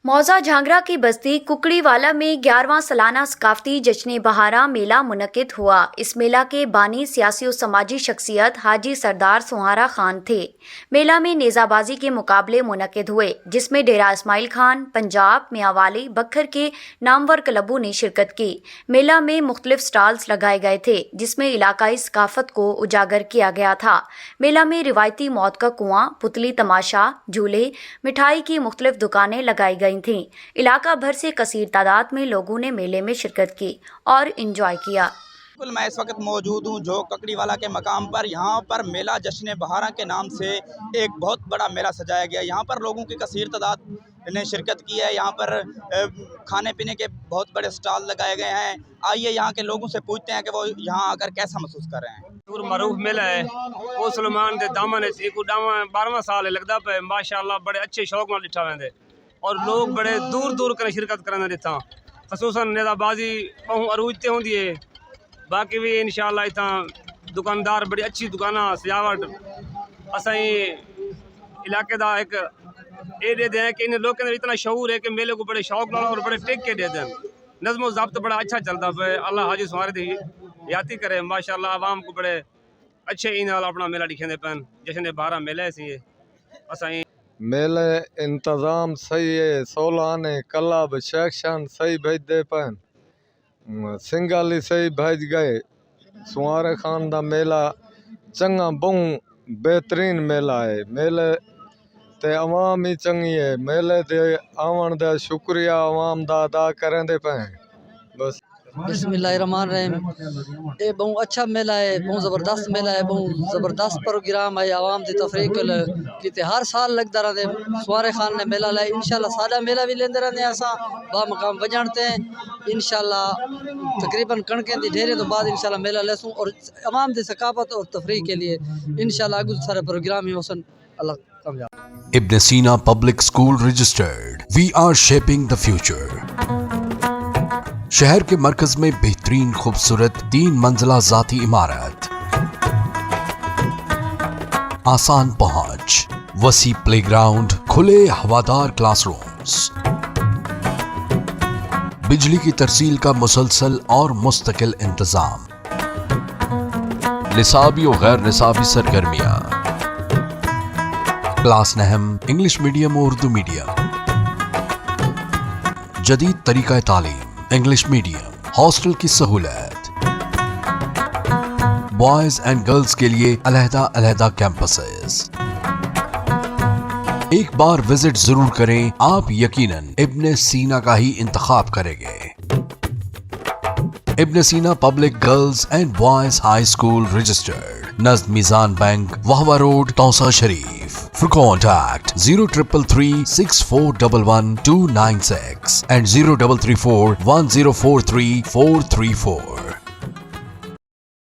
मौजा झांगरा की बस्ती कुकड़ीवाला में 11वां सालाना सकाफती जश्न बहारा मेला मुनक्किद हुआ। इस मेला के बानी सियासी और समाजी शख्सियत हाजी सरदार सुहारा खान थे। मेला में नेज़ाबाजी के मुकाबले मुनक्किद हुए, जिसमें डेरा इस्माइल खान, पंजाब, मियांवाली, बखर के नामवर क्लबों ने शिरकत की। मेला में मुख्तलिफ स्टॉल्स लगाए गए थे, जिसमें इलाकाई सकाफत को उजागर किया गया था। मेला में रिवायती मौत का कुआं, पुतली तमाशा, झूले, मिठाई की मुख्तलिफ दुकानें लगाई गई थीं। इलाका भर से कसीर तादाद में लोगों ने मेले में शिरकत की और इंजॉय किया। बिल्कुल, मैं इस वक्त मौजूद हूँ जो ककड़ीवाला के मकाम पर। यहाँ पर मेला जश्न बहारा के नाम से एक बहुत बड़ा मेला सजाया गया। यहाँ पर लोगों की कसीर तादाद ने शिरकत की है। यहाँ पर खाने पीने के बहुत बड़े स्टॉल लगाए गए हैं। आइए यहाँ के लोगों से पूछते हैं कि वो यहाँ आकर कैसा महसूस कर रहे हैं। मरूफ मेला है वो सलमान के दामन 12वां साल लगता पे। माशाअल्लाह बड़े अच्छे शौक में लिठा वेंदे और लोग बड़े दूर दूर कर शिरकत करें इतना। खसूसन नेज़ाबाजी बहु अरूज ते होंदी है। बाकी भी इंशाअल्लाह इतना दुकानदार बड़ी अच्छी दुकाना सजावट असाई इलाके का एक एरिया दे कि इन लोगों ने इतना शऊर है कि मेले को बड़े शौक और बड़े टेक के दे दें। नज़्म ज़ब्त बड़ा अच्छा चलता पे। अल्लाह हाजी सुहारे दी याती करे। माशाअल्लाह आवाम को बड़े अच्छे इन अपना मेला दिखेंदे पैन। जश्न बहारा मेला सी असाई मेले इंतज़ाम सही है। सोलाने क्लब सेक्शन सही भेजते पैन। सिंगाली सही भेज गए। सुहारे खान दा मेला चंगा बहु बेहतरीन मेला है। मेले ते आवाम ही चंगी है। मेले ते आवन दा शुक्रिया आवाम दा अदा करेंदे पे। बस बिस्मिल्लाहिर्रहमानिर्रहीम। ये बहुत अच्छा मेला है, बहुत ज़बरदस्त मेला है, बहुत ज़बरदस्त प्रोग्राम है। आवाम की तफरीक की हर साल लगता रहते। सुहारे खान ने मेला लाया। इंशाल्लाह सादा मेला भी लेंदे रहते हैं। असा बा मकाम वजानते हैं। इंशाल्लाह तकरीबन कणकें दी ढेरे तो बाद इंशाल्लाह मेला लेसूँ और आवाम की सकाफत और तफरीक के लिए इंशाल्लाह आगे सारे प्रोग्राम ही होसन। अल्लाह कामयाब। Ibn Sina Public School registered. We are shaping the future. शहर के मरकज में बेहतरीन खूबसूरत 3 मंजिला जाती इमारत, आसान पहुंच, वसी प्लेग्राउंड, खुले हवादार क्लासरूम्स, बिजली की तरसील का मुसलसल और मुस्तकिल इंतजाम, निसाबी और गैर निसाबी सरगर्मियां, क्लास नहम इंग्लिश मीडियम और उर्दू मीडियम, जदीद तरीका तालीम इंग्लिश मीडियम, हॉस्टल की सहूलत, बॉयज एंड गर्ल्स के लिए अलहदा कैंपसेस। एक बार विजिट जरूर करें, आप यकीनन इब्न सीना का ही इंतखाब करेंगे। Ibn Sina public girls and boys high school registered, नज़द Meezan bank, Vehova road, Taunsa Sharif. For contact 0333 6411 296 and 0334 1043 434.